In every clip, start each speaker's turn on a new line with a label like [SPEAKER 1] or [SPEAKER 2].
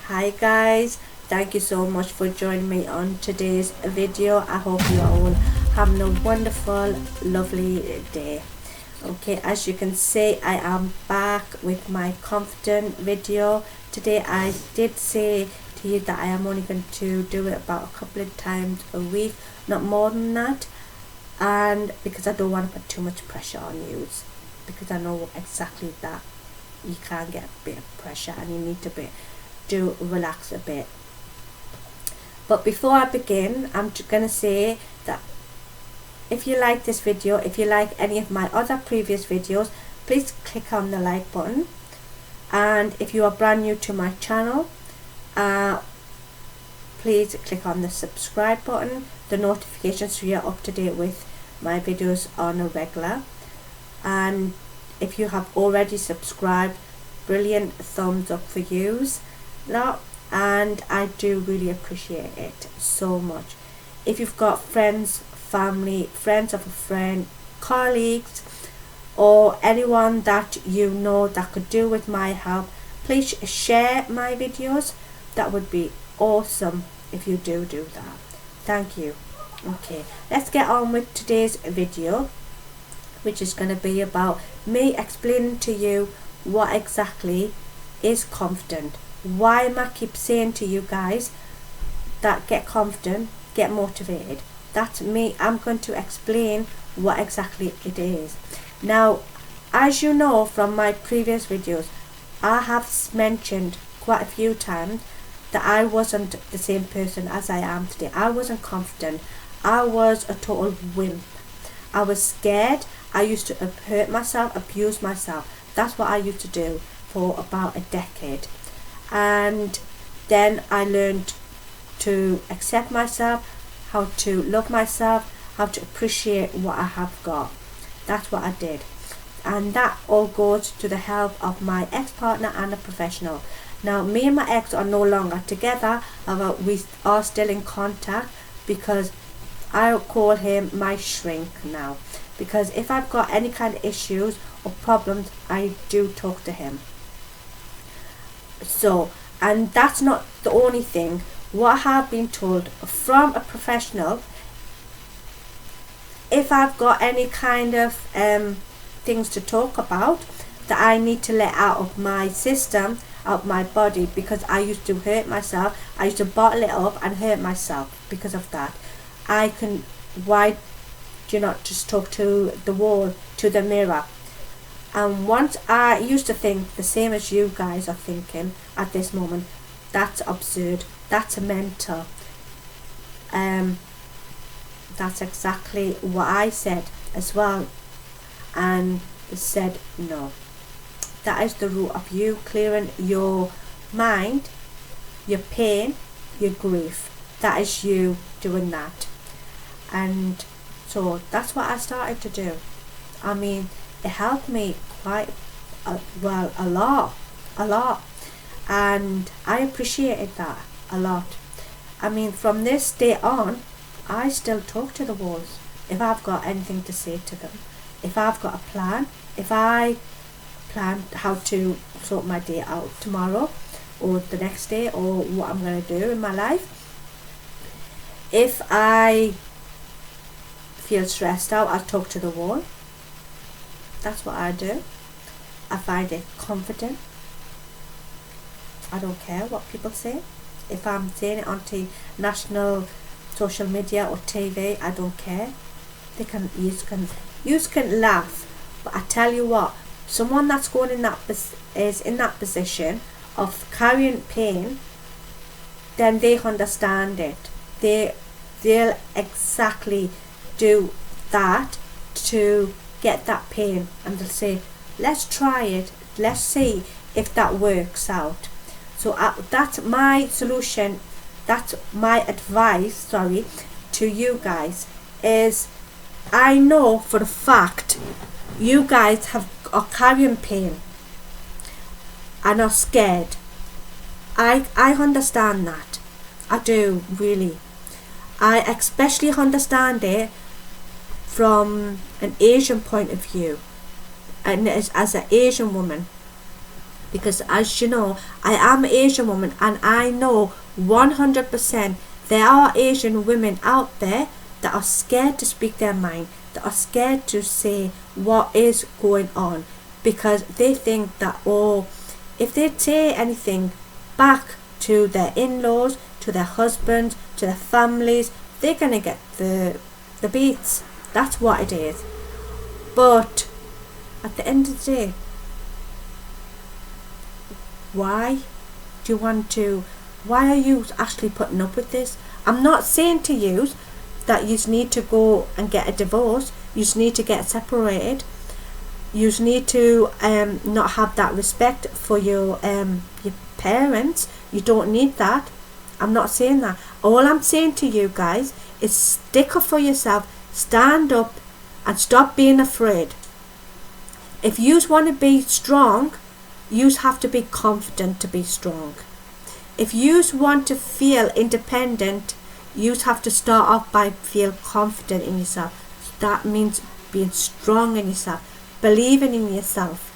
[SPEAKER 1] Hi guys, thank you so much for joining me on today's video. I hope you are all having a wonderful, lovely day. Okay, as you can see, I am back with my confident video. Today I did say to you that I am only going to do it about a couple of times a week, not more than that, and because I don't want to put too much pressure on you, because I know exactly that you can get a bit of pressure and you need to do relax a bit. But before I begin, I'm gonna say that if you like this video, if you like any of my other previous videos, please click on the like button. And if you are brand new to my channel, please click on the subscribe button, the notifications, so you're up to date with my videos on a regular. And if you have already subscribed, brilliant, thumbs up for yous lot, and I do really appreciate it so much. If you've got friends, family, friends of a friend, colleagues, or anyone that you know that could do with my help, please share my videos. That would be awesome if you do that. Thank you. Okay, let's get on with today's video, which is going to be about me explaining to you what exactly is confident. Why am I keep saying to you guys that get confident, get motivated? That's me. I'm going to explain what exactly it is. Now, as you know from my previous videos, I have mentioned quite a few times that I wasn't the same person as I am today. I wasn't confident. I was a total wimp. I was scared. I used to hurt myself, abuse myself. That's what I used to do for about a decade. And then I learned to accept myself, how to love myself, how to appreciate what I have got. That's what I did. And that all goes to the help of my ex-partner and a professional. Now, me and my ex are no longer together, but we are still in contact, because I call him my shrink now. Because if I've got any kind of issues or problems, I do talk to him. So, and that's not the only thing. What I have been told from a professional, if I've got any kind of things to talk about that I need to let out of my system, out of my body, because I used to hurt myself, I used to bottle it up and hurt myself because of that. Why do you not just talk to the wall, to the mirror? And once I used to think the same as you guys are thinking at this moment, that's absurd, that's mental. That's exactly what I said as well, and said no. That is the root of you clearing your mind, your pain, your grief. That is you doing that. And so that's what I started to do. I mean, it helped me quite a lot, and I appreciated that a lot. I mean, from this day on, I still talk to the walls if I've got anything to say to them. If I've got a plan, if I plan how to sort my day out tomorrow or the next day, or what I'm going to do in my life. If I feel stressed out, I'll talk to the wall. That's what I do. I find it comforting. I don't care what people say. If I'm saying it on national social media or TV, I don't care. You can laugh, but I tell you what, someone that's going is in that position of carrying pain, then they understand it. They'll exactly do that to get that pain, and they'll say, let's try it, let's see if that works out. So that's my solution, that's my advice, to you guys, is I know for a fact you guys are carrying pain and are scared. I understand that. I do, really. I especially understand it from an Asian point of view, and as an Asian woman, Because as you know, I am an Asian woman, and I know 100% there are Asian women out there that are scared to speak their mind, that are scared to say what is going on, because they think that, oh, if they say anything back to their in-laws, to their husbands, to their families, they're gonna get the beats. That's what it is. But at the end of the day, why are you actually putting up with this? I'm not saying to you that you need to go and get a divorce. You need to get separated. You need to not have that respect for your parents. You don't need that. I'm not saying that. All I'm saying to you guys is stick up for yourself, stand up, and stop being afraid. If you want to be strong, you have to be confident to be strong. If you want to feel independent, you have to start off by feel confident in yourself. That means being strong in yourself, believing in yourself,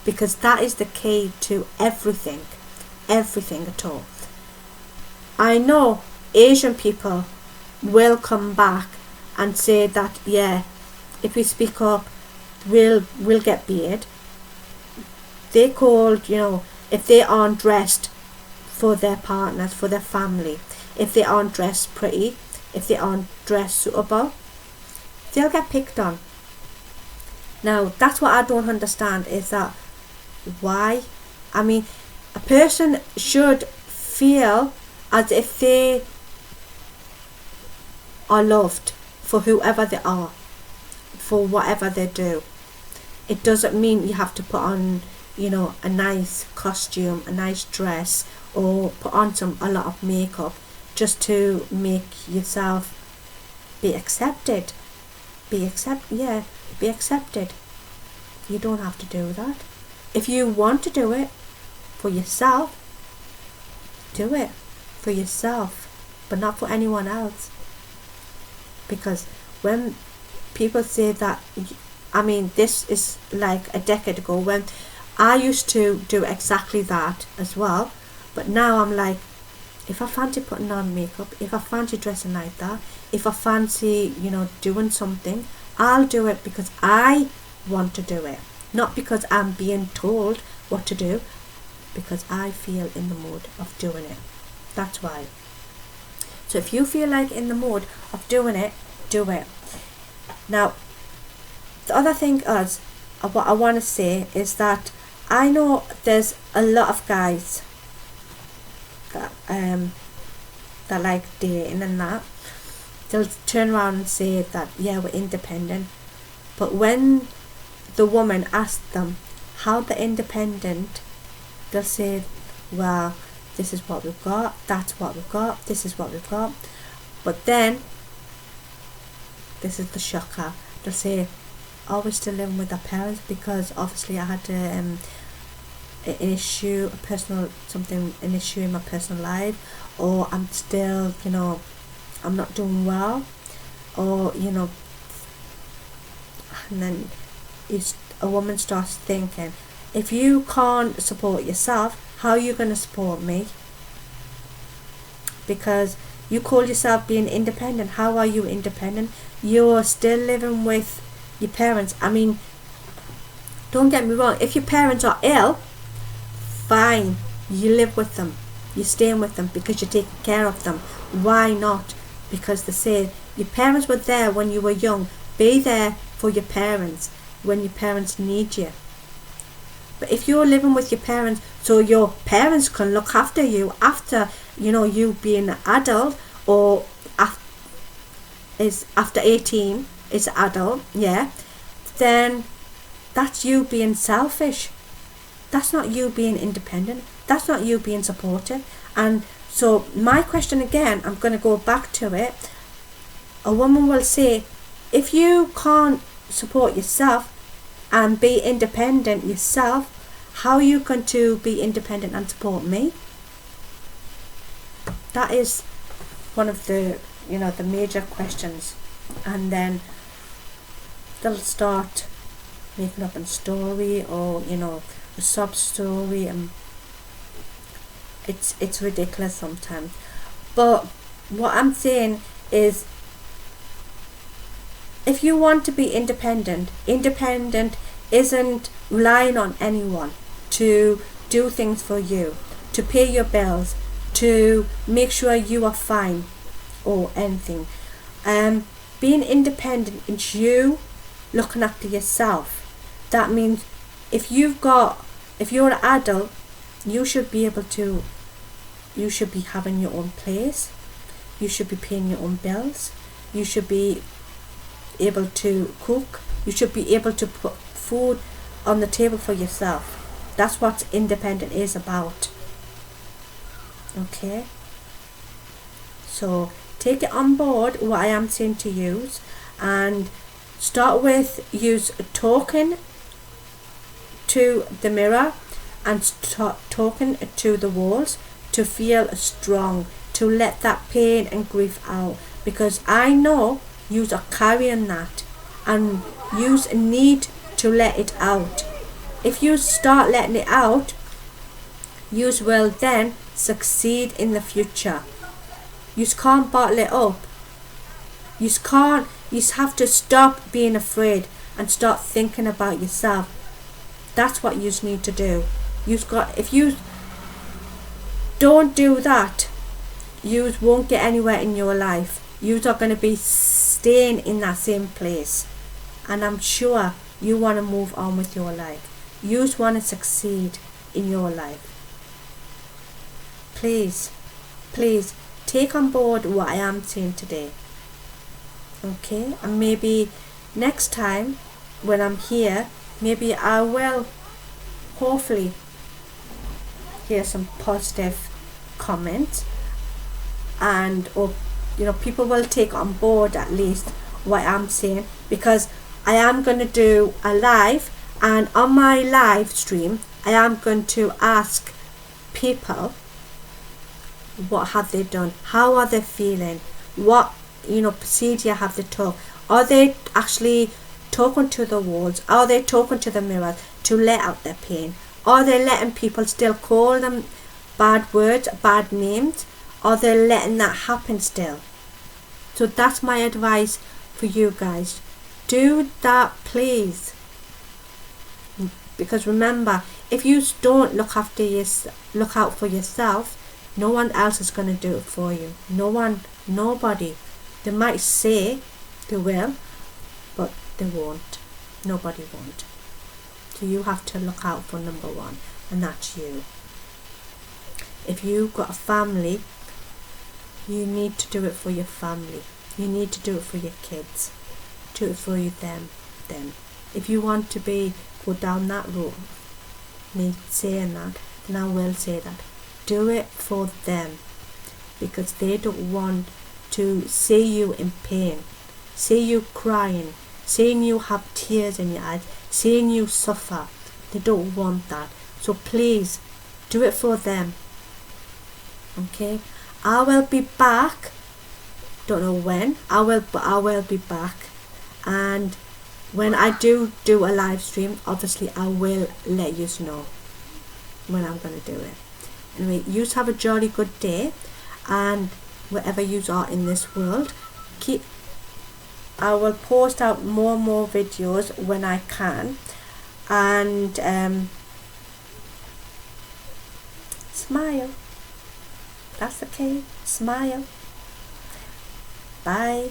[SPEAKER 1] because that is the key to everything at all. I know Asian people will come back and say that, yeah, if we speak up, we'll get beat. They called, if they aren't dressed for their partners, for their family, if they aren't dressed pretty, if they aren't dressed suitable, they'll get picked on. Now, that's what I don't understand, is that why? I mean, a person should feel as if they are loved for whoever they are, for whatever they do. It doesn't mean you have to put on, a nice costume, a nice dress, or put on a lot of makeup just to make yourself be accepted. Be accepted. You don't have to do that. If you want to do it for yourself, do it for yourself, but not for anyone else. Because when people say that, this is like a decade ago when I used to do exactly that as well, but now I'm like, if I fancy putting on makeup, if I fancy dressing like that, if I fancy, doing something, I'll do it because I want to do it, not because I'm being told what to do, because I feel in the mood of doing it. That's why. So if you feel like in the mood of doing it, do it. Now, the other thing is, what I want to say is that I know there's a lot of guys that like dating and that. They'll turn around and say that, yeah, we're independent. But when the woman asks them how they're independent, they'll say, well, this is what we've got, that's what we've got, this is what we've got. But then, this is the shocker, they'll say, oh, we're still living with our parents because obviously I had an issue in my personal life, or I'm still, I'm not doing well, or, and then a woman starts thinking, if you can't support yourself, how are you going to support me? Because you call yourself being independent. How are you independent? You're still living with your parents. Don't get me wrong, if your parents are ill, fine, you live with them, you're staying with them because you're taking care of them. Why not? Because they say your parents were there when you were young. Be there for your parents when your parents need you. But if you're living with your parents so your parents can look after you after you being an adult, or after 18 is adult, yeah, then that's you being selfish. That's not you being independent. That's not you being supportive. And so my question again, I'm going to go back to it. A woman will say, if you can't support yourself and be independent yourself, how are you going to be independent and support me? That is one of the the major questions. And then they'll start making up a story, or a sob story, and it's ridiculous sometimes. But what I'm saying is, if you want to be independent isn't relying on anyone to do things for you, to pay your bills, to make sure you are fine or anything. Being independent is you looking after yourself. That means if you're an adult, you should be having your own place, you should be paying your own bills, you should be able to cook, you should be able to put food on the table for yourself. That's what independent is about. Okay, so take it on board what I am saying to use, and start with use talking to the mirror and start talking to the walls to feel strong, to let that pain and grief out, because I know yous are carrying that and yous need to let it out. If you start letting it out, yous will then succeed in the future. Yous can't bottle it up. Yous have to stop being afraid and start thinking about yourself. That's what yous need to do. If you don't do that, yous won't get anywhere in your life. Yous are going to be staying in that same place, and I'm sure you want to move on with your life. Yous want to succeed in your life. Please take on board what I am saying today. Okay, and maybe next time when I'm here, maybe I will hopefully hear some positive comments, and or people will take on board at least what I'm saying, because I am going to do a live, and on my live stream I am going to ask people what have they done, how are they feeling, what procedure have they took, are they actually talking to the walls, are they talking to the mirror to let out their pain, are they letting people still call them bad words, bad names, are they letting that happen still? So that's my advice for you guys. Do that, please, because remember, if you don't look out for yourself, no one else is going to do it for you. Nobody. They might say they will, but they won't. Nobody won't. So you have to look out for number one, and that's you. If you've got a family, you need to do it for your family. You need to do it for your kids. Do it for them. If you want to go down that road, me saying that, then I will say that. Do it for them, because they don't want to see you in pain, see you crying, seeing you have tears in your eyes, seeing you suffer. They don't want that. So please do it for them. Okay, I will be back, don't know when but I will be back, and when I do a live stream, obviously I will let you know when I'm going to do it. Anyway, you have a jolly good day, and wherever you are in this world, I will post out more and more videos when I can, and smile. That's okay. Smile. Bye.